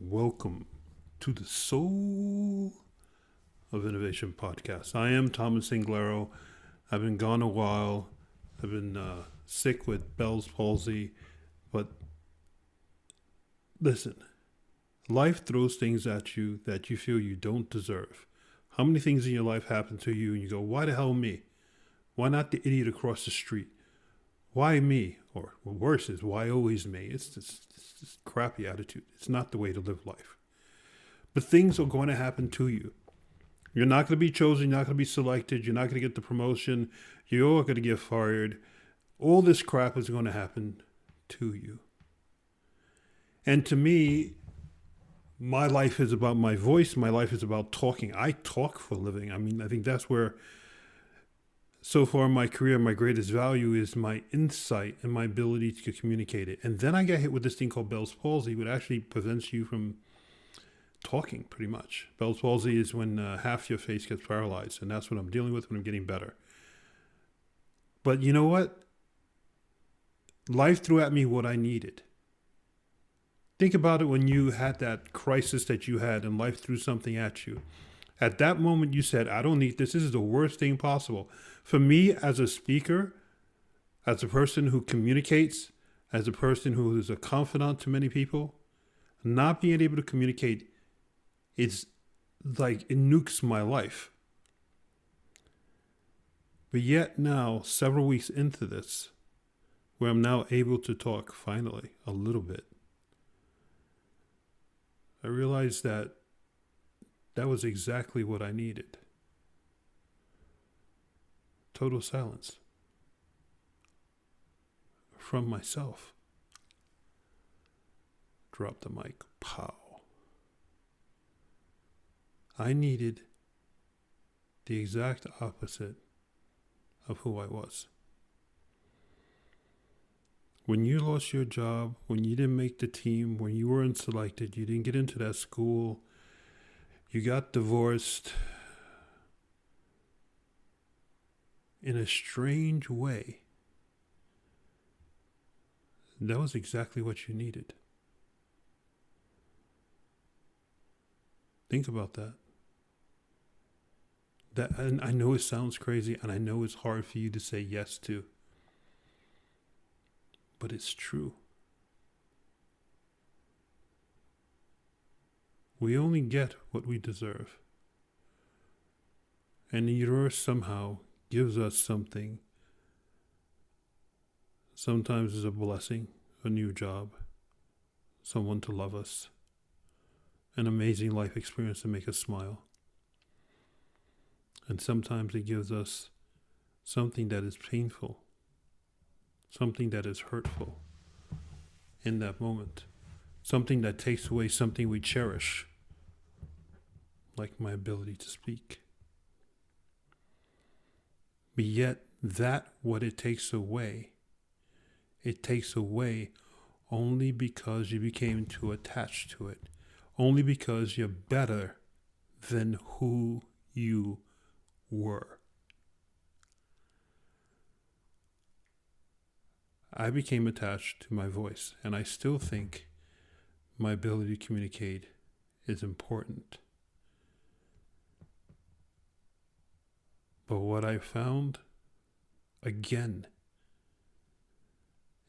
Welcome to the Soul of Innovation podcast. I am Thomas Anglero. I've been gone a while. I've been sick with Bell's palsy. But listen, life throws things at you that you feel you don't deserve. How many things in your life happen to you and you go, why the hell me? Why not the idiot across the street? Why me? Or worse is, why always me? It's this crappy attitude. It's not the way to live life. But things are going to happen to you. You're not going to be chosen. You're not going to be selected. You're not going to get the promotion. You're going to get fired. All this crap is going to happen to you. And to me, my life is about my voice. My life is about talking. I talk for a living. I think that's where, so far in my career, my greatest value is my insight and my ability to communicate it. And then I got hit with this thing called Bell's palsy, which actually prevents you from talking, pretty much. Bell's palsy is when half your face gets paralyzed, and that's what I'm dealing with when I'm getting better. But you know what? Life threw at me what I needed. Think about it when you had that crisis that you had and life threw something at you. At that moment, you said, I don't need this. This is the worst thing possible. For me, as a speaker, as a person who communicates, as a person who is a confidant to many people, not being able to communicate, it's like it nukes my life. But yet now, several weeks into this, where I'm now able to talk finally a little bit, I realized that was exactly what I needed. Total silence from myself. Drop the mic. Pow. I needed the exact opposite of who I was. When you lost your job, when you didn't make the team, when you weren't selected, you didn't get into that school, you got divorced, in a strange way, that was exactly what you needed. Think about that. And I know it sounds crazy, and I know it's hard for you to say yes to, but it's true. We only get what we deserve. And the universe somehow gives us something. Sometimes it's a blessing, a new job, someone to love us, an amazing life experience to make us smile. And sometimes it gives us something that is painful, something that is hurtful in that moment, something that takes away something we cherish, like my ability to speak. But yet, what it takes away only because you became too attached to it, only because you're better than who you were. I became attached to my voice, and I still think my ability to communicate is important. But what I found, again,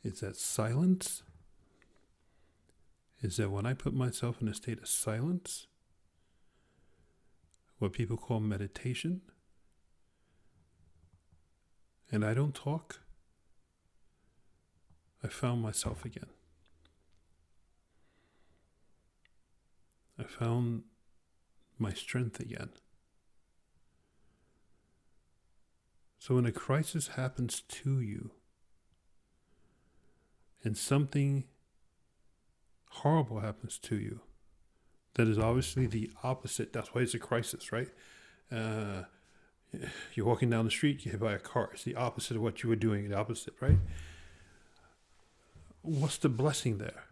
is that silence, is that when I put myself in a state of silence, what people call meditation, and I don't talk, I found myself again. I found my strength again. So when a crisis happens to you, and something horrible happens to you, that is obviously the opposite. That's why it's a crisis, right? You're walking down the street, you hit by a car. It's the opposite of what you were doing, the opposite, right? What's the blessing there?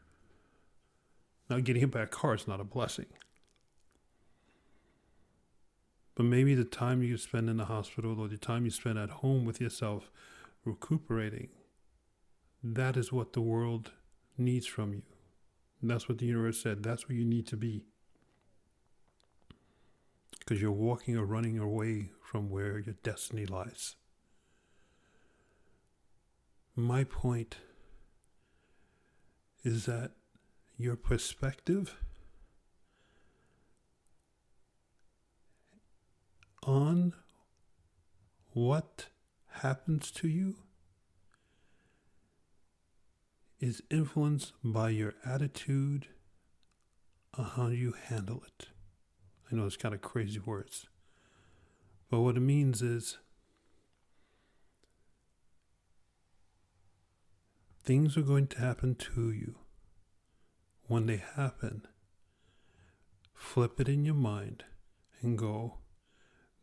Now, getting hit by a car is not a blessing. But maybe the time you spend in the hospital or the time you spend at home with yourself recuperating, that is what the world needs from you. And that's what the universe said. That's where you need to be. Because you're walking or running away from where your destiny lies. My point is that your perspective on what happens to you is influenced by your attitude on how you handle it. I know it's kind of crazy words, but what it means is things are going to happen to you. When they happen, flip it in your mind and go,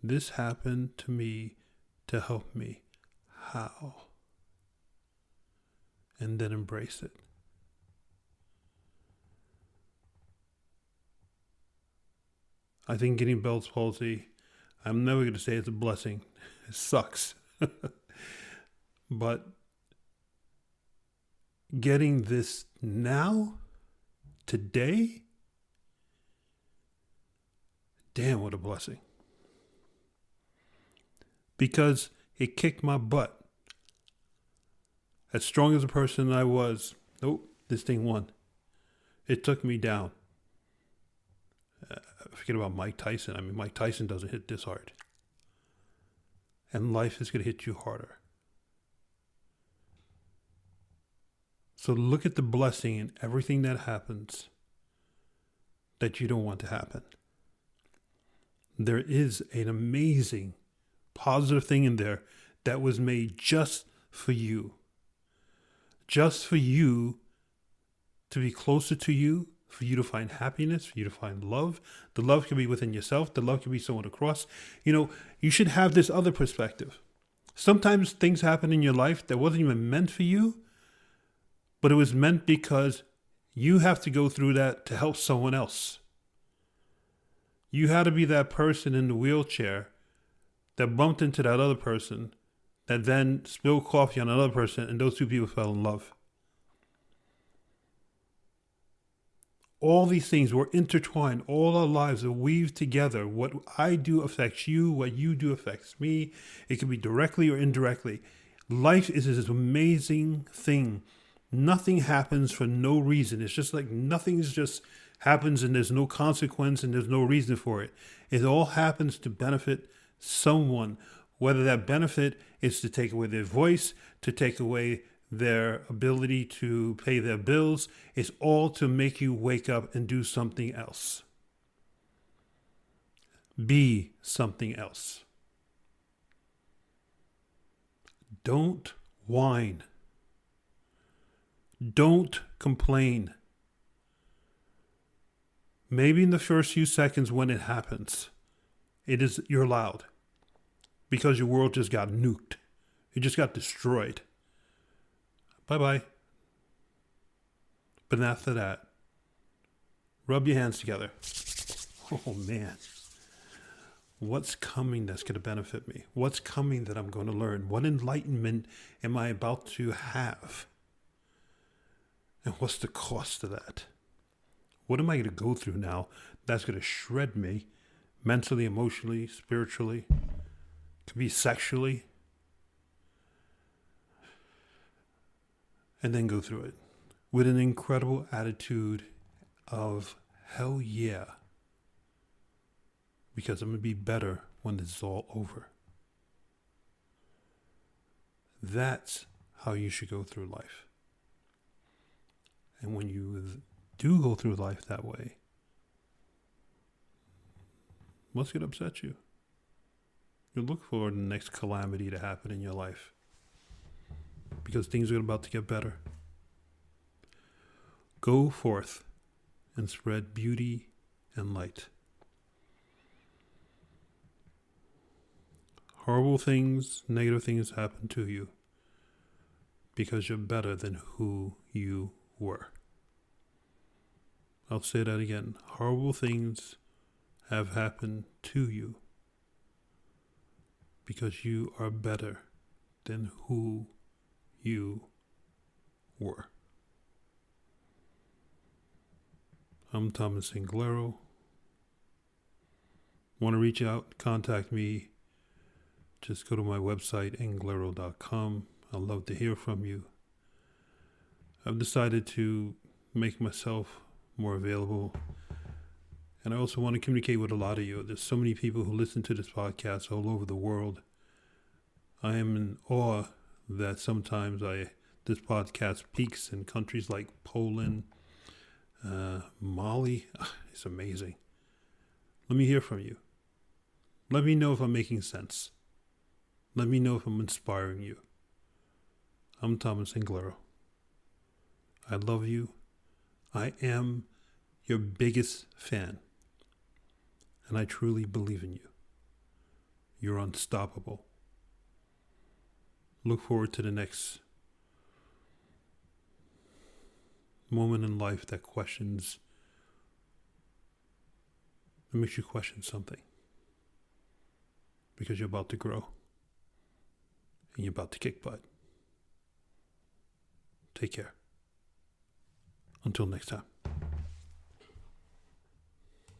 this happened to me to help me. How? And then embrace it. I think getting Bell's palsy, I'm never going to say it's a blessing. It sucks. But getting this now, today, damn, what a blessing. Because it kicked my butt. As strong as a person I was, nope, this thing won. It took me down. Forget about Mike Tyson. I mean, Mike Tyson doesn't hit this hard. And life is going to hit you harder. So look at the blessing in everything that happens that you don't want to happen. There is an amazing positive thing in there that was made just for you. Just for you to be closer to you, for you to find happiness, for you to find love. The love can be within yourself. The love can be someone across. You know, you should have this other perspective. Sometimes things happen in your life that wasn't even meant for you, but it was meant because you have to go through that to help someone else. You had to be that person in the wheelchair that bumped into that other person, that then spilled coffee on another person, and those two people fell in love. All these things were intertwined. All our lives are weaved together. What I do affects you. What you do affects me. It can be directly or indirectly. Life is this amazing thing. Nothing happens for no reason. It's just like nothing's just happens and there's no consequence and there's no reason for it. It all happens to benefit someone, whether that benefit is to take away their voice, to take away their ability to pay their bills. It's all to make you wake up and do something else. Be something else. Don't whine. Don't complain. Maybe in the first few seconds when it happens, you're loud because your world just got nuked. It just got destroyed. Bye-bye. But after that, rub your hands together. Oh, man. What's coming that's going to benefit me? What's coming that I'm going to learn? What enlightenment am I about to have? And what's the cost of that? What am I going to go through now that's going to shred me mentally, emotionally, spiritually? Could be sexually. And then go through it with an incredible attitude of hell yeah. Because I'm going to be better when this is all over. That's how you should go through life. And when you do go through life that way, what's going to upset you? You look for the next calamity to happen in your life. Because things are about to get better. Go forth and spread beauty and light. Horrible things, negative things happen to you because you're better than who you were. I'll say that again. Horrible things have happened to you because you are better than who you were. I'm Thomas Anglero. Want to reach out, contact me, just go to my website, anglero.com. I'd love to hear from you. I've decided to make myself more available, and I also want to communicate with a lot of you. There's so many people who listen to this podcast all over the world. I am in awe that sometimes this podcast peaks in countries like Poland, Mali. It's amazing. Let me hear from you. Let me know if I'm making sense. Let me know if I'm inspiring you. I'm Thomas Anglero. I love you. I am your biggest fan. And I truly believe in you. You're unstoppable. Look forward to the next moment in life that makes you question something. Because you're about to grow. And you're about to kick butt. Take care. Until next time.